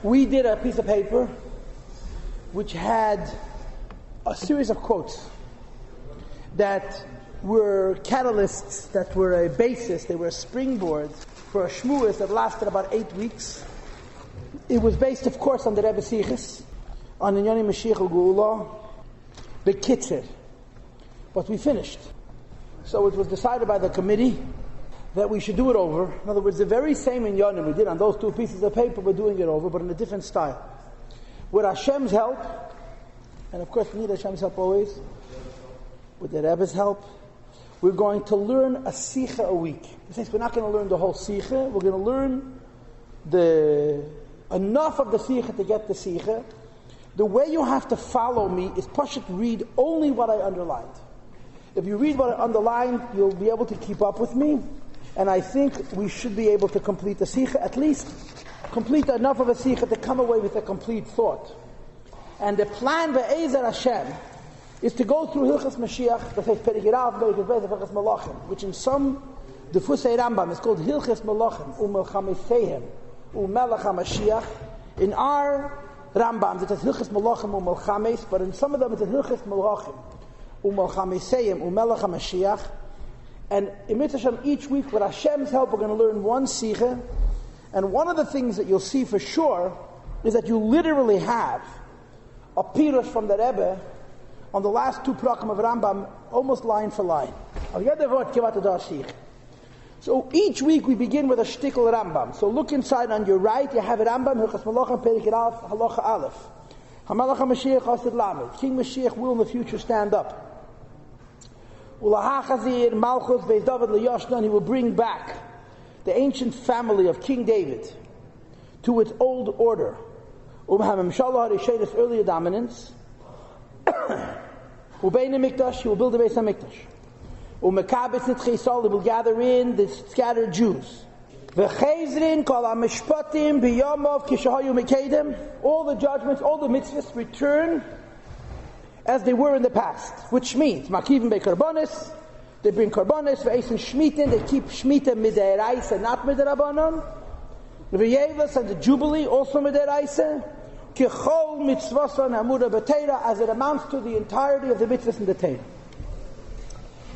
We did a piece of paper which had a series of quotes that were catalysts, that were a basis, they were a springboard for a shmuas that lasted about 8 weeks. It was based, of course, on the Rebbe Sichas, on Inyani Moshiach Geula, the Kitzer. But we finished. So it was decided by the committee that we should do it over. In other words, the very same Inyanim we did on those 2 pieces of paper, we're doing it over, but in a different style. With Hashem's help, and of course we need Hashem's help always, with the Rebbe's help, we're going to learn a Sicha a week. We're not going to learn the whole Sicha, we're going to learn enough of the Sicha to get the Sicha. The way you have to follow me is Pashat read only what I underlined. If you read what I underlined, you'll be able to keep up with me. And I think we should be able to complete the Sicha, at least complete enough of a Sicha to come away with a complete thought. And the plan Be'ezer Hashem is to go through Hilchas Moshiach, which in some Defusei RaMbaM is called Hilchas Malachim, U'melchamesehem, U'melach HaMashiach. In our RaMbaM's it says Hilchas Malachim U'melchames, but in some of them it says Hilchas Malachim, U'melchamesehem, U'melach HaMashiach. And in Mitzvah each week, with Hashem's help, we're going to learn one Sicha. And one of the things that you'll see for sure is that you literally have a pirush from the Rebbe on the last 2 prakim of RaMbaM, almost line for line. So each week we begin with a shtickle RaMbaM. So look inside on your right, you have RaMbaM, Hilchas Malachim, Perek Aleph, Halacha Aleph. Hamelach HaMashiach, Hasid Lamed. King Mashiach will in the future stand up. Ulahachazir, Malchus, Beis David, Le'yoshnan, he will bring back the ancient family of King David to its old order. HaMemshalah, Rishaydas, earlier dominance. Ubein HaMikdash, he will build the Beis HaMikdash. Umekabetz Nitzchei Yisrael, he will gather in the scattered Jews. V'chezrin kol ha'mishpatim b'yomov kishahayu mekedem. All the judgments, all the mitzvahs return as they were in the past. Which means, makivim be'karbonis, they bring karbonis, v'eisen shmitin, they keep shmita mid'eraisa, not mid'rabanon. V'yevas and the jubilee, also mid'eraisa. Kichol mitzvason hamura b'teira, as it amounts to the entirety of the mitzvahs in the Teira.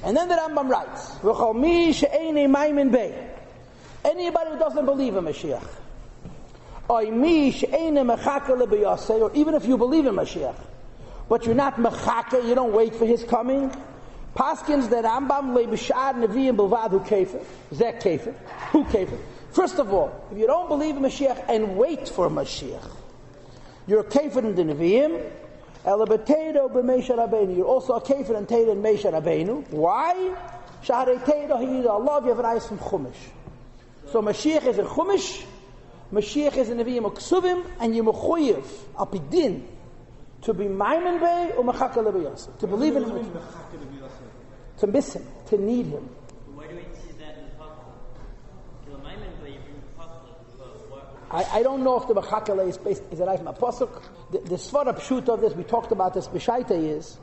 And then the RaMbaM writes, V'chol mi she'enei maimin bey. Anybody who doesn't believe in Mashiach, or mi she'enei mechaka lebiyaseh, or even if you believe in Mashiach, but you're not mechaka, you don't wait for his coming. Paskins the RaMbaM le b'shar nevi'im b'lvad hu kefer. Zeh kefer. Hu kefer. First of all, if you don't believe in Mashiach and wait for Mashiach, you're a kefer in the nevi'im. Ela b'teiro b'meisha rabbeinu. You're also a kefer in teiro and meisha rabbeinu. Why? Shaharei teiro hiyida Allah v'yavrayis from Chumash. So Mashiach is in Chumash, Mashiach is in nevi'im u'ksuvim, and you're mechuyev apidin to be maimin bey or mechaka lebiyasa, to believe in him, to miss him, to need him. Why do we see that in the Pasuk? I don't know if the mechaka is based, is it right from a Pasuk? The svara pshuta of this, we talked about this, b'shaita is,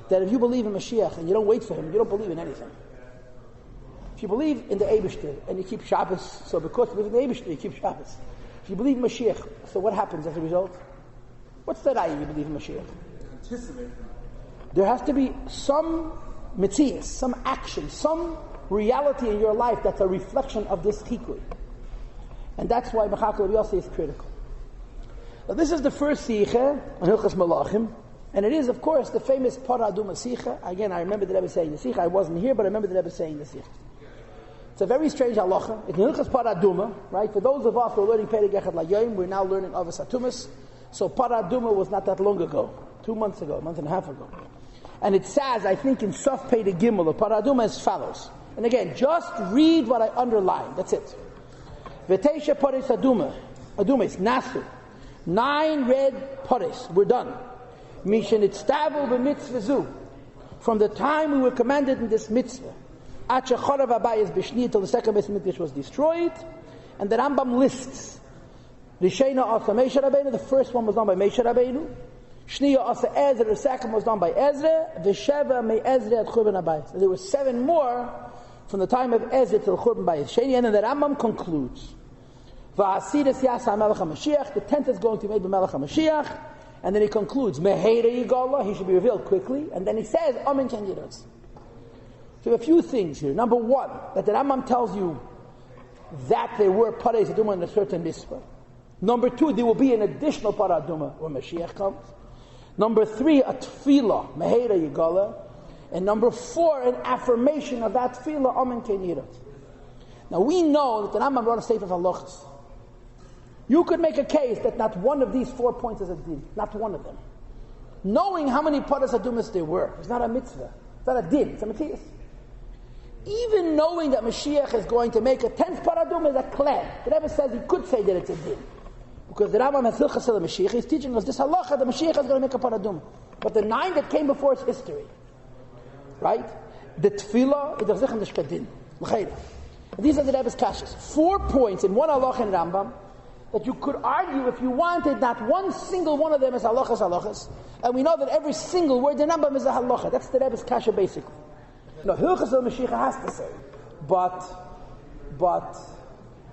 that if you believe in Mashiach and you don't wait for him, you don't believe in anything. If you believe in the Eibishter and you keep Shabbos, so because you believe in the Eibishter, you keep Shabbos. If you believe in Mashiach, so what happens as a result? What's the raya you believe in Mashiach? There has to be some mitzias, some action, some reality in your life that's a reflection of this tikui. And that's why Mechaka L'Biyasa is critical. Now this is the first Sicha on Hilchas Malachim, and it is, of course, the famous Para Aduma Sicha. Again, I remember the Rebbe saying the Sicha. I wasn't here, but I remember the Rebbe saying the Sicha. It's a very strange halacha. It's Hilchas Para Aduma, right? For those of us who are learning Perek Echad L'Yom, we're now learning Avos Atumas. So Para Aduma was not that long ago, 2 months ago, a month and a half ago. And it says, I think in Sof Pei de Gimel, of Para Aduma as follows. And again, just read what I underlined, that's it. V'teisha Paris Aduma, Aduma is Nasu. 9 red Paris, we're done. Mishen itztavu b'mitzvah zu. From the time we were commanded in this mitzvah, Acha Chorav Abayis B'shni, till the second Beis Mikdash was destroyed. And the RaMbaM lists Rishena Asa Meisha Rabbeinu, the first one was done by Meisha Rabbeinu. Shniya Asa Ezra, the second was done by Ezra. V'sheva Me Ezra at Churban Abayis. There were 7 more from the time of Ezra till Churban Abayis. And then the RaMbaM concludes, Va'asiris yasa melech HaMashiach, the 10th is going to be made by Melech HaMashiach, and then he concludes, Meheira Yigola, he should be revealed quickly, and then he says, Amen Ken Yiratz. So a few things here. Number one, that the RaMbaM tells you that there were Para Aduma in a certain mitzvah. Number two, there will be an additional Para Aduma when Mashiach comes. Number three, a Tefilla, Meheira Yigola. And number four, an affirmation of that Tefilla, Amen Ken Yiratz. Now we know that the RaMbaM wrote a Sefer of Halachas. You could make a case that not one of these 4 points is a din, not one of them. Knowing how many Paras Adumas there were, it's not a mitzvah, it's not a din, it's a mitzvah. Even knowing that Mashiach is going to make a 10th Para Aduma is a klem. The Rebbe says he could say that it's a din. Because the RaMbaM has Hilchas the Mashiach, he's teaching us this halacha, the Mashiach is going to make a Para Aduma. But the 9 that came before is history. Right? The Tefilla, it is a din. These are the Rebbe's kashas. 4 points in one halacha in RaMbaM that you could argue if you wanted, not one single one of them is halachas. And we know that every single word in RaMbaM is a halacha. That's the Rebbe's kasha basically. No, Hilchas al Mashiach has to say, but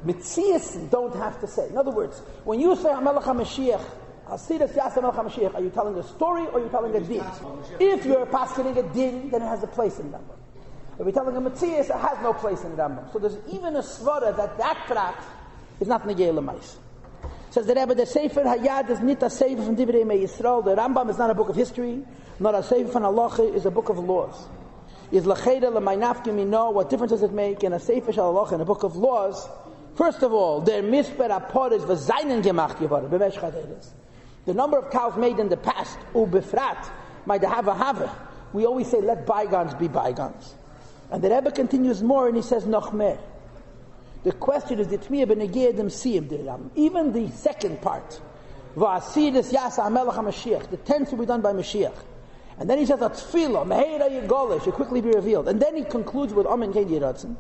Mitzias don't have to say. In other words, when you say Melech HaMashiach, Hasidas Yasa Melech HaMashiach, are you telling a story or are you telling a din? If you're paskening a din, then it has a place in RaMbaM. If you're telling a Mitzias, it has no place in RaMbaM. So there's even a svara that tract is not negei l'mais. Says the Rebbe, the Sefer Hayad is not a Sefer from Divrei Yisrael. The RaMbaM is not a book of history, not a Sefer from Halacha, is a book of laws. Is Lacheda l'maynafkim mino, what difference does it make in a Sefer Shal Halacha, in a book of laws? First of all, der misper aporis v'zaynen gemacht geworden, b'mesh chaderes. The number of cows made in the past, ubefrat, might have a have. We always say, let bygones be bygones. And the Rebbe continues more and he says, noch mehr. The question is, even the second part, the 10th will be done by Mashiach. And then he says, Tefillah, should quickly be revealed. And then he concludes with Amen Ken Yiratzen.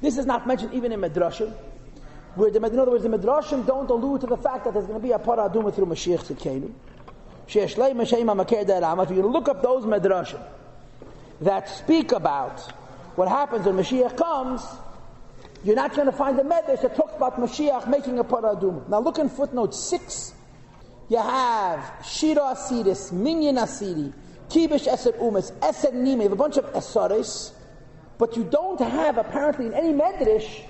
This is not mentioned even in Medrashim. In other words, the Medrashim don't allude to the fact that there's going to be a Para Aduma through Mashiach Tzidkenu. If you look up those Medrashim that speak about what happens when Mashiach comes, you're not going to find a medrash that talks about Mashiach making a Para Aduma. Now look in footnote 6. You have Shira Asiris, Minyan Asiri, Kibish Eser Umas, Eser Nime, you have a bunch of Esaris, but you don't have apparently in any medrash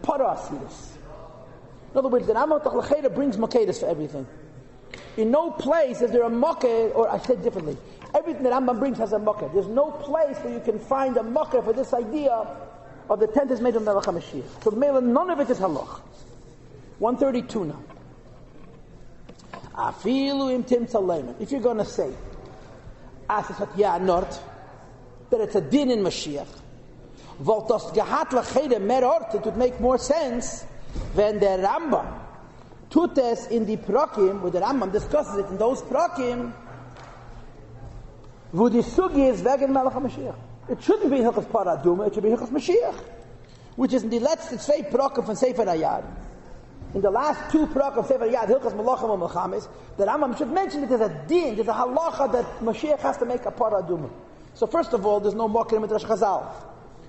Para Asiris. In other words, the RaMbaM Tachlacheda brings Makedas for everything. In no place is there a Maked, or I said differently, everything that RaMbaM brings has a Maked. There's no place where you can find a Maked for this idea of the 10th is made of Melech HaMashiach. So none of it is halach. 132 now. Afilu im tim tzalemen. If you're going to say, that it's a din in Mashiach, it would make more sense when the RaMbaM Tutes in the Prakim, where the RaMbaM discusses it in those Prakim, wo die Sugi is wegen Melech HaMashiach. It shouldn't be Hilchas Para Aduma, it should be Hilchas Mashiach, which is in the last zwei Prakim from Sefer Hayad. In the last 2 Prakim of Sefer Hayad, Hilchas Malachim and Melchamis, the RaMbaM should mention that there's a din, there's a halacha that Mashiach has to make a Para Aduma. So first of all, there's no Makir in Midrash Chazal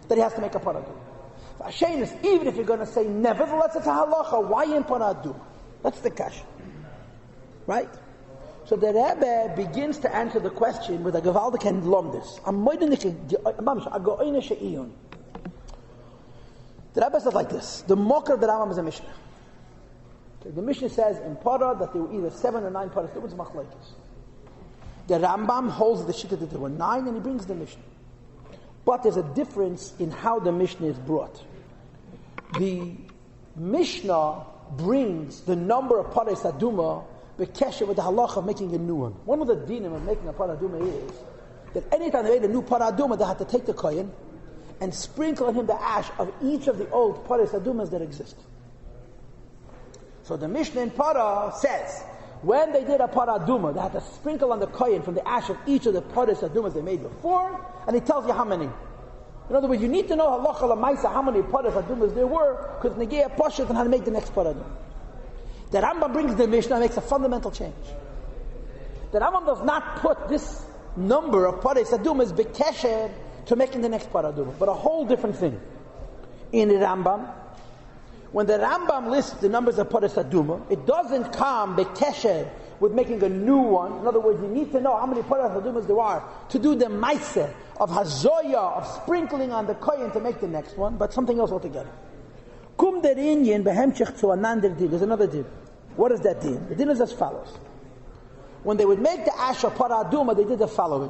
that he has to make a Para Aduma. Even if you're going to say nevertheless it's a halacha, why in Para Aduma? That's the kasha. Right? So the Rebbe begins to answer the question with a Gevaldik and Lomdis. The Rebbe says like this. The Mokar of the RaMbaM is a Mishnah. Okay, the Mishnah says in Para that there were either 7 or 9 Paras. It was Machlekes. The RaMbaM holds the Shita that there were 9 and he brings the Mishnah. But there's a difference in how the Mishnah is brought. The Mishnah brings the number of Paras Aduma b'kesher with the halacha of making a new one. One of the dinim of making a Para Aduma is that anytime they made a new Para Aduma, they had to take the kohen and sprinkle on him the ash of each of the old Paras Adumas that exist. So the Mishnah in Para says, when they did a Para Aduma, they had to sprinkle on the kohen from the ash of each of the Paras Adumas they made before, and he tells you how many. In other words, you need to know halacha l'maisa how many Paras Adumas there were, because negei poshet and how to make the next Para Aduma. The RaMbaM brings the Mishnah and makes a fundamental change. The RaMbaM does not put this number of Paras Adumas b'kesher to making the next Para Aduma, but a whole different thing. in RaMbaM, when the RaMbaM lists the numbers of Para Aduma, it doesn't come bekesher with making a new one. In other words, you need to know how many Para Adumas there are to do the maaseh of hazoya, of sprinkling on the kohen to make the next one, but something else altogether. Kum der Inyan behemshich zu anander din. There's another din. What is that din? The din is as follows. When they would make the ash of Para Aduma, they did the following.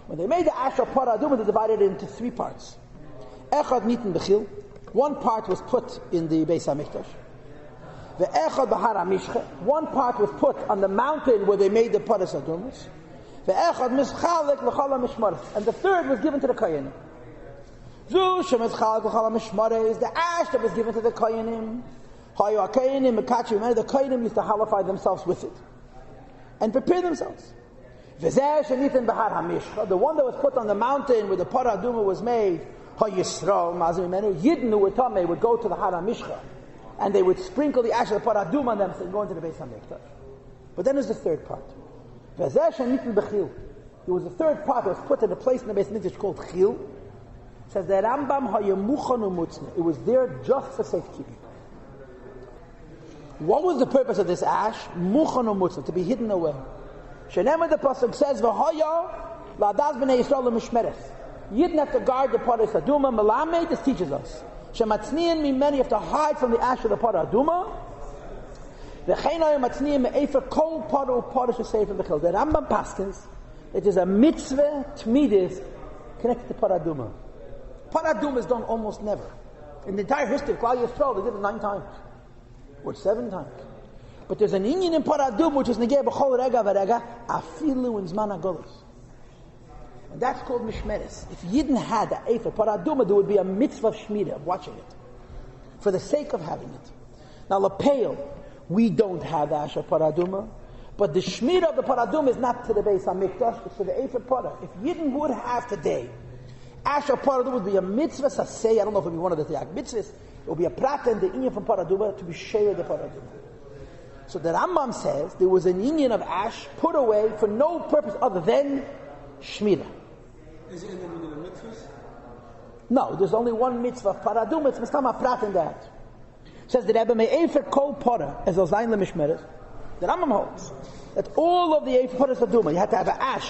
When they made the ash of Para Aduma, they divided it into 3 parts. Echad niten bechil. One part was put in the Beis HaMikdash. The Echad Bahar HaMishcha. One part was put on the mountain where they made the Para Adumas. The Echad Mischalek L'chal HaMishmaros. And the third was given to the Koyanim. Zu Shemischalek L'chal HaMishmaros is the ash that was given to the Koyanim. Hayu HaKoyanim Mekachi. Remember, the Koyanim used to halify themselves with it and prepare themselves. V'zeh Sheniten Bahar HaMishcha. The one that was put on the mountain where the Para Aduma was made. Yidden who were tamei would go to the Har HaMishcha and they would sprinkle the ash of the Para Aduma on them and go into the Beis HaMikdash. But then there's the third part. There was a third part that was put in a place in the Beis HaMikdash called Chil. It says that RaMbaM it was there just for safekeeping. What was the purpose of this ash? To be hidden away. Shenemah the Pasuk says V'hoya la'adas b'nei Yisrael l'mishmeres. You didn't have to guard the Para Aduma. Melamed, this teaches us. Shematzniyan mimeni, you have to hide from the ash of the Para Aduma. V'cheinayim matzniyan me'efer kol Para Para shesei from the chil. The RaMbaM paskins, it is a mitzvah tmidis connected to Para Aduma. Para Aduma is done almost never. In the entire history of Klal Yisrael, they did it 9 times. Or 7 times. But there's an inyan in Para Aduma which is negeh b'chol rega v'rega afilu in zman hagolus. And that's called mishmeres. If Yidden had the Efer Para Aduma, there would be a mitzvah of shmira, of watching it, for the sake of having it. Now, Lepeil, we don't have the Ash of Para Aduma, but the shmira of the Para Aduma is not to the Beis HaMikdash, it's to the Efer Para. If Yidden would have today, Ash of Para Aduma would be a mitzvah saseh, I don't know if it would be one of the 3 mitzvahs, it would be a prat and the inyan from Para Aduma to be share the Para Aduma. So the RaMbaM says there was an inyan of ash put away for no purpose other than shmira. Is it in the mitzvahs? No, there's only one mitzvah of Para Aduma. It's Mistama Prat in that. It says that Rebbe Me'efer Kol Para as Ozayin LeMishmeres. The RaMbaM holds that all of the Efer Para Aduma, you have to have an ash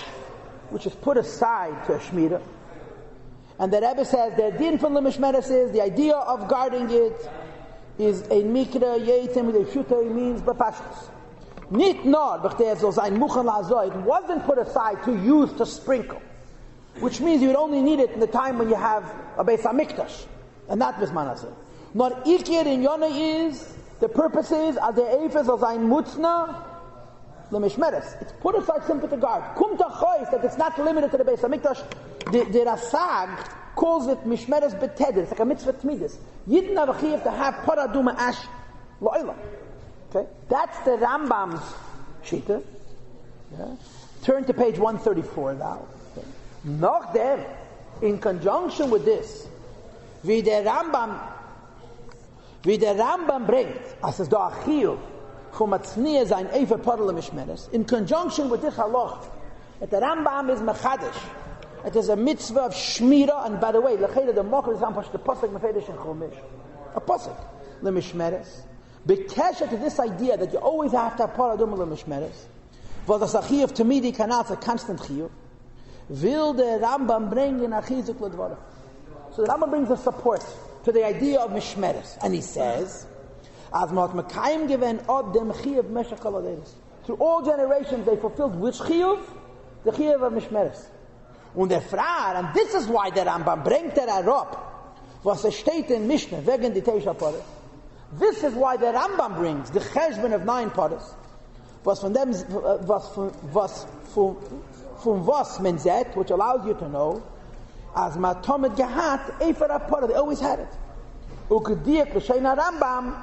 which is put aside to a shmira. And the Rebbe says that din from LeMishmeres is the idea of guarding it is a mikra yetim with a shuta means b'pashtus. Nit nor b'chtei Ozayin Muchan La'azoy. It wasn't put aside to use to sprinkle. Which means you would only need it in the time when you have a Beis HaMikdash, and not Bisman Hazeh. Nor Ikir in Yonah is, the purpose is, as the Eifes of Zayin Mutzna, the Mishmeres. It's put aside simply to guard. Kum Tachois, that it's not limited to the Beis HaMikdash. The Rasag calls it Mishmeres Beteder. It's like a mitzvah Tmidis. Yidden have a chiyuv to have Para Aduma ash lo'ila. Okay? That's the RaMbaM's shita. Yeah? Turn to page 134 now. Noch dem, in conjunction with this, wie der RaMbaM bringt, as es da achiyuv, vom atzniya sein Efer Para Mishmeres, in conjunction with this halacha, that the RaMbaM is mechadish, it is a mitzvah of shmira, and by the way, lechayda the mocher is ampash the pasuk mefedish in Chumash, a pasuk, lemishmeres, bekesha to this idea that you always have to have Para Aduma lemishmeres, weil das achiyuv tamidi kanal, a constant chiyuv, will the RaMbaM bring in achizuk ledvara. So the RaMbaM brings a support to the idea of mishmeres, and he says, "As mat mekayim given od dem chiyuv meshach haladeis." Through all generations, they fulfilled which chiyuv? The chiyuv of mishmeres. Und der Frar, and this is why the RaMbaM bringt der herab, was steht in Mishnah wegen die Teisha Paras. This is why the RaMbaM brings the cheshbon of 9 paras, was from them, from was menzet, which allows you to know, as matomet gehat, efer apara, they always had it. Ukediak l'sheina RaMbaM,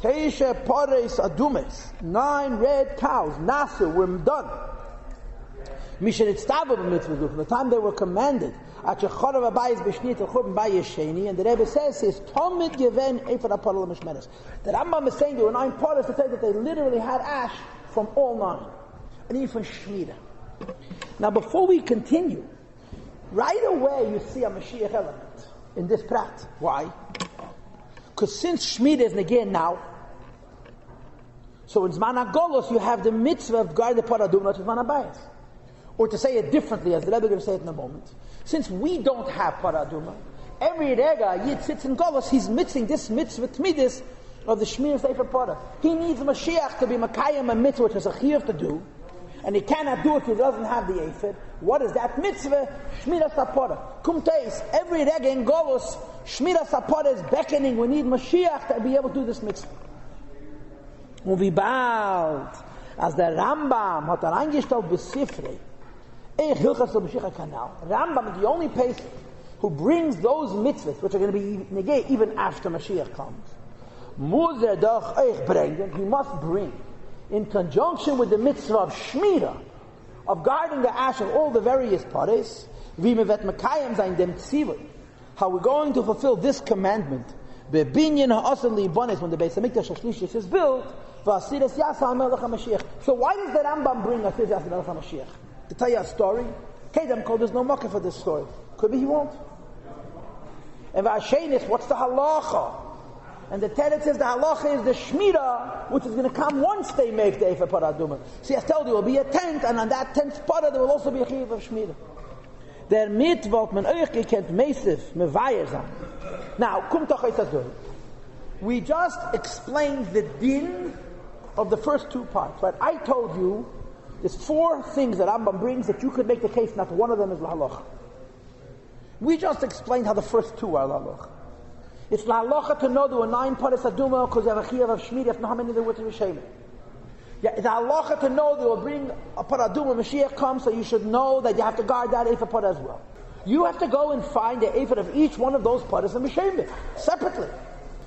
teisha pares adumes, 9 red cows, nasu, were done. Mishen itztavu b'mitzvah, from the time they were commanded, at shechorav abayis b'shnit al-churban bayisheni, and the Rebbe says, tomet geven efer apara l'mishmeres. The RaMbaM is saying there were 9 paras to say that they literally had ash from all 9, and even from shmira. Now, before we continue, Right away you see a Mashiach element in this prat. Why? Because since Shemitah is again now, so in Zman HaGolus you have the mitzvah of guarding the Para Aduma to Zman HaBayis. Or to say it differently, as the Rebbe is going to say it in a moment, since we don't have Para Aduma, every Rega Yid sits in Golus, he's mixing this mitzvah Tmidis of the Shmir Sefer Para. He needs Mashiach to be Makayim a mitzvah which is a chiyuv to do, and he cannot do it if he doesn't have the Ephod. What is that mitzvah? Shmiras HaPara. Kumteis, every Rega in Golus, Shmiras HaPara is beckoning. We need Mashiach to be able to do this mitzvah. Und wie bald, als der RaMbaM hat eingestellt bis Sifrei, Hilchas Mashiach Kanal. RaMbaM is the only person who brings those mitzvahs, which are going to be negate even after Mashiach comes. Muss doch euch bringen, he must bring, in conjunction with the mitzvah of Shmira, of guarding the ash of all the various pares, wie me vet mekayem sein dem tzivui, how we're going to fulfill this commandment, bebinyan ha'asan li'bonis, when the Beis HaMikdash HaShlishis is built, v'asiras yasa ha'melech HaMashiach. So why does the RaMbaM bring asiras yasa ha'melech HaMashiach? To tell you a story? Kedem called, there's no makkah for this story. Could be he won't. And v'ashenis, what's the halacha? And the Teretz says the halacha is the shmira, which is going to come once they make the Efer Para Aduma. See, I told you, it will be a tent, and on that 10th para there will also be a chiyuv of shmira. Der mitvot men euch gekent meisif mevayer sein. Now, kum toch eis adoi. We just explained the din of the first two parts, right? I told you there's 4 things that RaMbaM brings that you could make the case not one of them is la halacha. We just explained how the first 2 are la halacha. It's la halacha to know there were 9 paras aduma because you have a chiyuv of shmir. You have to know how many there were to Rishayim. Yeah, it's la halacha to know they will bring a para aduma. Mashiach comes, so you should know that you have to guard that ephod para as well. You have to go and find the ephod of each one of those paras and Rishayim separately.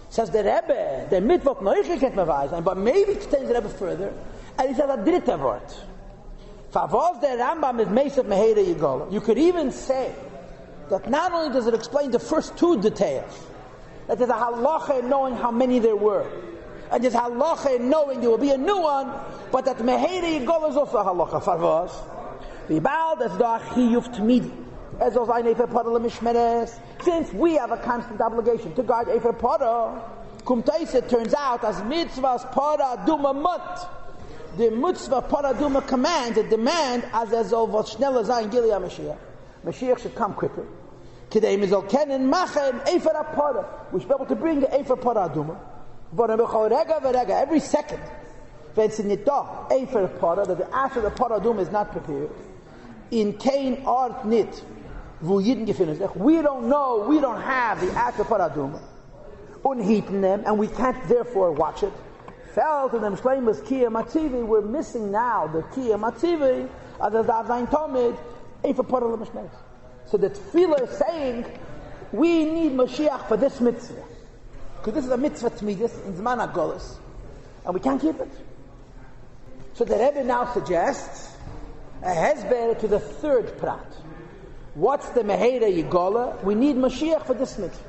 Says the Rebbe, the mitvot noichik can't mevayiz, but maybe extends the Rebbe further, and he says a dritte wort. Favos the RaMbaM is meisef meheira yigola. You could even say that not only does it explain the first 2 details, that there's a halacha in knowing how many there were, and there's halacha in knowing there will be a new one, but that meheira yigola is also a halacha. Favos v'bal das da chiyuv tmidi. As also ein Efer Para l'mishmeres. Since we have a constant obligation to guard Efer Para, kumteis, it turns out as mitzvahs Para Aduma mut. The mitzvah Para Aduma commands, a demand, as ol was schneller sein Gilead Mashiach. Mashiach should come quicker. Kidei mizol kenen machen Efer Para. We should be able to bring the Efer Para Aduma. Every second, when it's in the dog, Efer Para, that the ash of the Para Aduma is not prepared, in Kain art nit. We don't know, we don't have the act of Para Aduma, unheaten them, and we can't therefore watch it. Fell to them, Shleimus Kiyah Matzivi, we're missing now the Kiyah Matzivi, as the Dazayin Tomid, Efer Para L'Mishmeres. So the Tefilla is saying, we need Moshiach for this mitzvah. Because this is a mitzvah Tmidis, in Zman HaGolus, and we can't keep it. So the Rebbe now suggests a hezber to the 3rd prat. What's the Meheira Yigola? We need Mashiach for this mitzvah.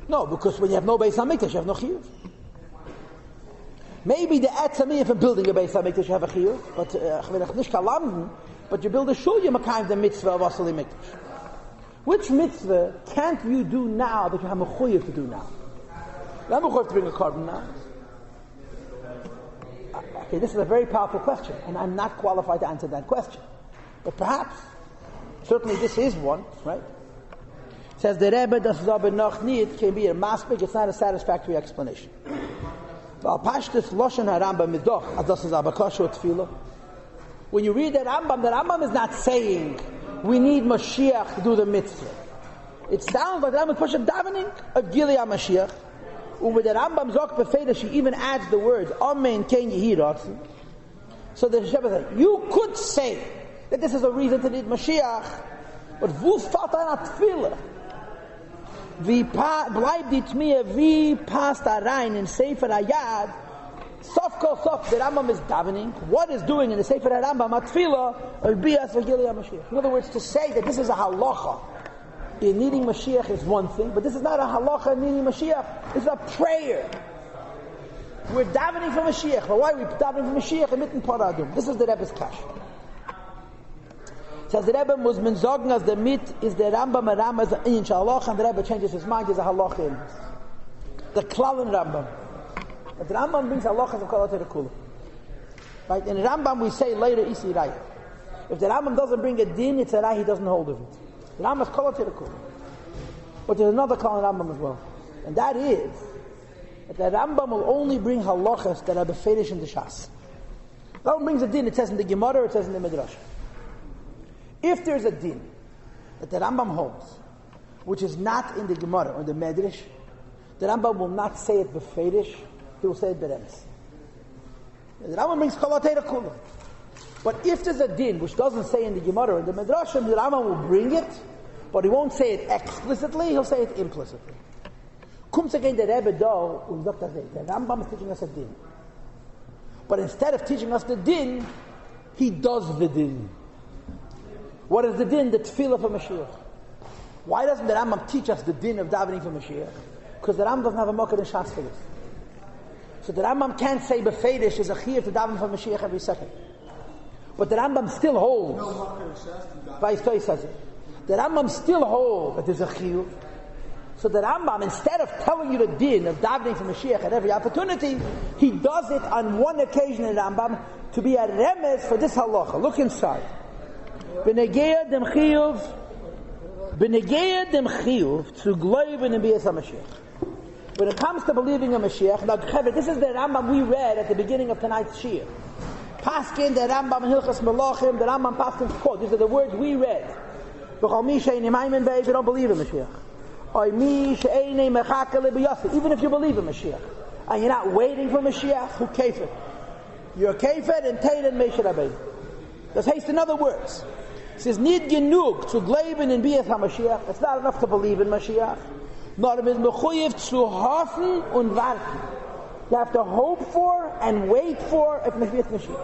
No, because when you have no Beis HaMikdash, you have no chiyuv. Maybe the Etzamiyah for building a Beis HaMikdash, you have a chiyuv, but you build a shul, you makayim the mitzvah of Asali Mikdash. Which mitzvah can't you do now that you have a chiyuv to do now? You have a chiyuv to bring a carbon now. Okay, this is a very powerful question, and I'm not qualified to answer that question. But perhaps, certainly this is one, right? Says the Rebbe, das is aber noch nicht, can be a maspik, it's not a satisfactory explanation. When you read the RaMbaM is not saying we need Moshiach to do the mitzvah. It sounds like the RaMbaM is davening of Gilead Mashiach. And with the RaMbaM Zok Befeda, she even adds the word Amen Ken Yehiratzi. So the Rebbe said, you could say that this is a reason to need Mashiach, but wo fällt einer Tefilla? Wie bleibt die Tmiyah, wie passt da rein in Sefer Hayad? Sof kol sof, the RaMbaM is davening. What is doing in the Sefer HaRaMbaM, Tefillah, or Bias Gilead Mashiach? In other words, to say that this is a halacha in needing Mashiach is one thing, but this is not a halacha in needing Mashiach. It's a prayer We're davening for Moshiach. But why are we davening for Moshiach and mitten Para Aduma? This is the Rebbe's kash. Says the Rebbe muss man sagen, as the mit is the RaMbaM and RaMba's in Halacha, and the Rebbe changes his mind. There's a Halacha in this. The klal in RaMbaM. But the RaMbaM brings halachas of Kol Kula. Right? In RaMbaM we say later isi raya. If the RaMbaM doesn't bring a din, it's a raya he doesn't hold of it. The RaMbaM is Kol Kula. But there's another klal in RaMbaM as well, and that is that the RaMbaM will only bring halachas that are beferish in the Shas. That one brings a din. It says in the Gemara, it says in the Midrash. If there's a din that the RaMbaM holds, which is not in the Gemara or the Medrash, the RaMbaM will not say it beferish, he will say it beremes. The RaMbaM brings Kol Kula. But if there's a din which doesn't say in the Gemara or in the Medrash, the RaMbaM will bring it, but he won't say it explicitly, he'll say it implicitly. Comes again the Rebbe though, and Dr. the RaMbaM is teaching us a din. But instead of teaching us the din, he does the din. What is the din? The Tefilla for Mashiach. Why doesn't the RaMbaM teach us the din of davening for Mashiach? Because the RaMbaM doesn't have a mocker in Shas for this. So the RaMbaM can't say beferish is a chiyuv to daven for Mashiach every second. But the RaMbaM still holds. No mocker in Shas. Vice versa says it. The RaMbaM still holds that there's a chiyuv. So the RaMbaM, instead of telling you the din of davening for Mashiach at every opportunity, he does it on one occasion in RaMbaM to be a remes for this halacha. Look inside. B'negeya dem chiyuv to gloiben and be as a Mashiach. When it comes to believing in Mashiach, now this is the RaMbaM we read at the beginning of tonight's shir. Paskin, the RaMbaM in Hilchas Melachim, the RaMbaM Paskin quote. These are the words we read. Even if you believe in Mashiach. Even if you believe in Mashiach. And you're not waiting for Mashiach, who kafir? You're kafir and Teirin Meshach Rabbeinu. Let's haste in other words. It says, Nid genug zu glauben in Bias HaMashiach. It's not enough to believe in Mashiach. Nor is mechuyev zu hoffen und warten. You have to hope for and wait for if Mashiach.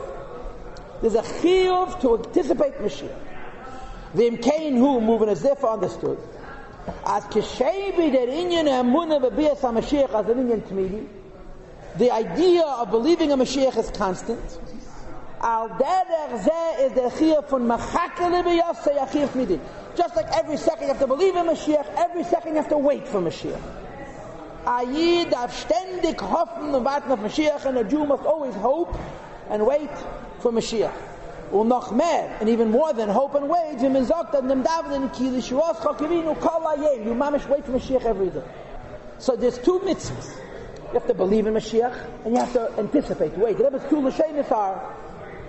There's a chiyuv to anticipate Mashiach. V'im kein hu, moving as if understood. As kishebi der inyan emunah b'bias HaMashiach as an inyan tmidi. The idea of believing in Mashiach is constant. Al derech zeh is the chiyuv from machakele b'yaseh yachiyuv tmidi. Just like every second you have to believe in Mashiach, every second you have to wait for Mashiach. Ayid darf ständig hoffen und warten auf Mashiach, and a Jew must always hope and wait for Mashiach. Und noch mehr, and even more than hope and wait, you mamish wait for Mashiach every day. So there's two mitzvahs. You have to believe in Mashiach, and you have to anticipate, wait. The Rebbe's two l'shenis are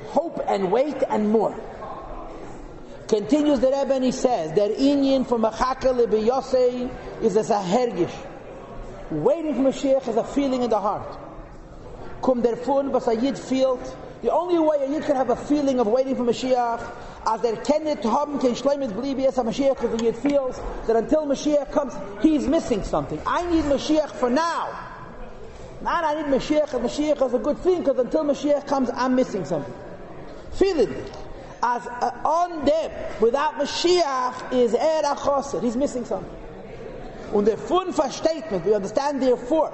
hope and wait and more. Continues the Rebbe and he says, der inyan for machaka lebiyosei is as a hergish. Waiting for Mashiach is a feeling in the heart. Kum der fun was a yid feelt. The only way a yid can have a feeling of waiting for Mashiach, as der kennet haben kein shleimes blibi as a Mashiach, because the yid feels that until Mashiach comes, he's missing something. I need Mashiach for now. Not I need Mashiach, and Mashiach is a good thing, because until Mashiach comes, I'm missing something. Feeling it. As on them, without Mashiach, is achoser. He's missing something. Und der fun versteht we understand therefore,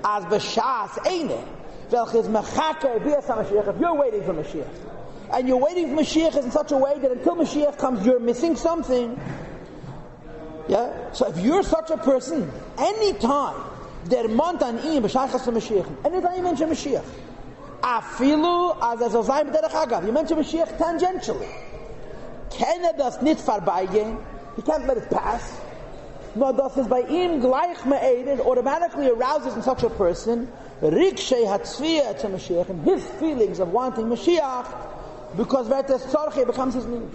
as b'shas eine, welches mechaker bias HaMashiach, if you're waiting for Mashiach, and you're waiting for Mashiach in such a way that until Mashiach comes, you're missing something. Yeah? So if you're such a person, anytime, der mont an ihm b'shachas Mashiach, anytime you mention Mashiach, afilu as a sein b'derech agav, you mention Mashiach tangentially, kann das nicht vorbeigehen, he can't let it pass. No, das is by ihm gleich me'edet, automatically arouses in such a person rikshei hatzviyah to Mashiach, and his feelings of wanting Mashiach, because vertes tzorche becomes his need.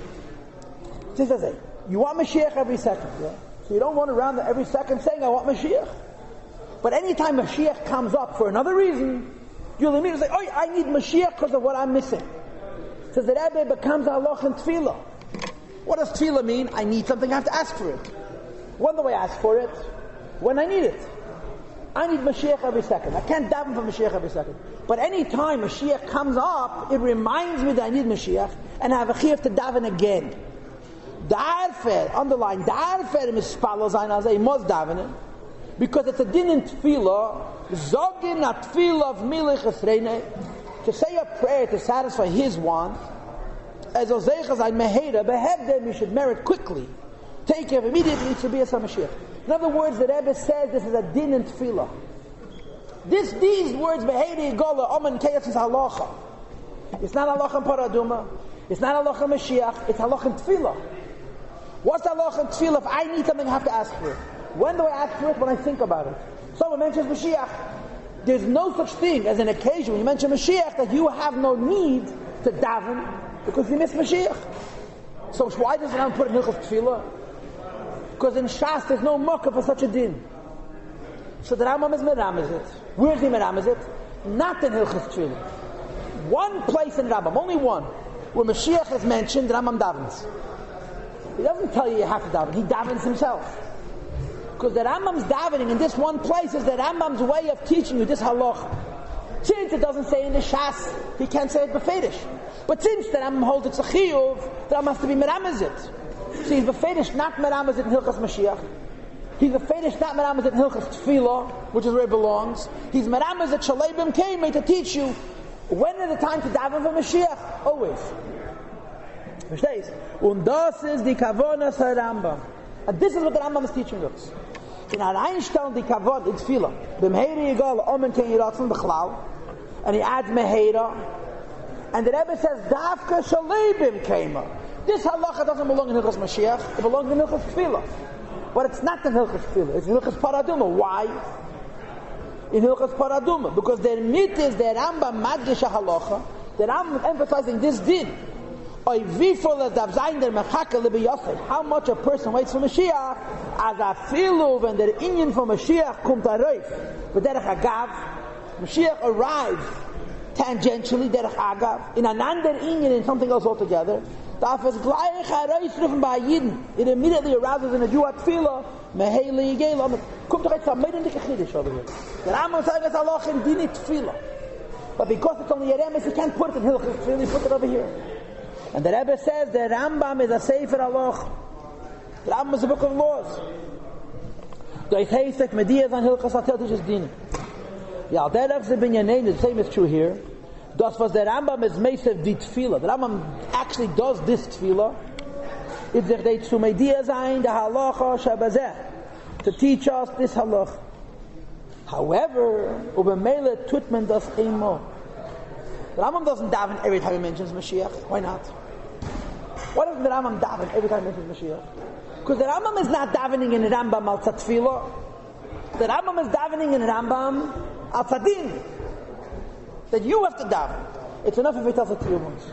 You want Mashiach every second, yeah? So you don't run around every second saying, I want Mashiach. But anytime Mashiach comes up for another reason, you'll immediately say, oh, I need Mashiach because of what I'm missing. So the Rebbe becomes halacha and tefillah. What does tefillah mean? I need something, I have to ask for it. When do I ask for it? When I need it. I need Mashiach every second. I can't daven for Mashiach every second. But any time Mashiach comes up, it reminds me that I need Mashiach, and I have a chiyuv to daven again. Darfer, underline, darfer mispalo zayin azay, must daven. Because it's a din in Tefilla, Zogin a Tefilla of Milech Esreine, to say a prayer to satisfy his want, as Ozeichas I Meheda, behead them, you should merit quickly. Take care immediately to be a Mashiach. In other words, the Rebbe says this is a din in Tefillah. These words, Behedi Gola, Omen Keyas, is Halacha. It's not Halacha in Para Aduma. It's not Halacha in Moshiach. It's Halacha in Tefillah. What's Halacha in Tefillah? If I need something, I have to ask for it. When do I ask for it? When I think about it. Someone mentions Moshiach. There's no such thing as an occasion when you mention Moshiach that you have no need to daven because you miss Moshiach. So why does the Ram put in Hilchos Tefillah? Because in Shas there's no mocker for such a din. So the Rambam is meramez it. Where's he meramez it? Not in Hilchos Tefillah. One place in Rambam, only one, where Moshiach is mentioned, the Rambam davens. He doesn't tell you have to daven. He davens himself. Because the Rambam's davening in this one place is the Rambam's way of teaching you this halacha. Since it doesn't say in the Shas, he can't say it befedish. But since the Rambam holds it's a chiyuv, the Rambam has to be meramez it. So he's befedish, not meramez it in Hilchos Mashiach. He's befedish, not meramez it in Hilchos Tefillah, which is where it belongs. He's meramez it shalebim came to teach you when is the time to daven for Mashiach. Always. Verstehst? Und das ist die Kavonas Rambam. And this is what the Rambam is teaching us. In our Einstein, the Kavod, it's Tefillah. B'mheira yigal, omen ken yiratzen b'chlal. And he adds Meheira. And the Rebbe says, Davka shalebim kema. This halacha doesn't belong in Hilchos Mashiach. It belongs in Hilchos Tefillah. But it's not in Hilchos Tefillah. It's in Hilchos Para Aduma. Why? In Hilchos Para Aduma. Because their mit is the Rambam madgish halacha. The Rambam emphasizing this din. How much a person waits for Mashiach, as a filu when the inyan for Mashiach comes arrive. But derech agav, Mashiach arrives tangentially derech agav in another inyan in something else altogether. It immediately arouses in a Jew at Tefillah. Meheli yigel. Come to Reitzah, made in the Kechidish over here. The Rambam says it's halacha in dinit Tefillah, but because it's only a remes, he can't put it in Hilchos Tefillah. He put it over here. And the Rebbe says the RaMbaM is a sefer halacha. The RaMbaM is a book of laws. The Eithesek Mediyas on Hilchos Atel teaches din. Yeah, the same is true here. Das was the RaMbaM is mesev di Tefillah. The RaMbaM actually does this Tefillah. It's der deit zu Mediyas ein the halacha shabazeh to teach us this halacha. However, ubemele tut man das einmal. The Rambam doesn't daven every time he mentions Mashiach. Why not? Why doesn't the Rambam daven every time he mentions Mashiach? Because the Rambam is not davening in RaMbaM al Tefillah. The Rambam is davening in RaMbaM al Tzadin. That you have to daven. It's enough if he tells it to you once.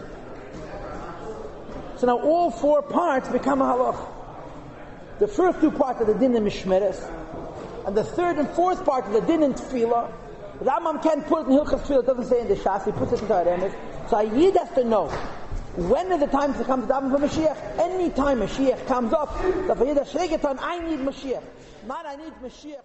So now all four parts become a halach. The first two parts are the din and mishmeres, and the third and fourth part are the din and tefillah. The Rambam can't put it in Hilchos Tefillah. It doesn't say in the Shas. He puts it in the Remes. So a Yid has to know when is the time to come to daven for Mashiach. Any time Mashiach comes up, the Yid has to time I need Mashiach. Not I need Mashiach.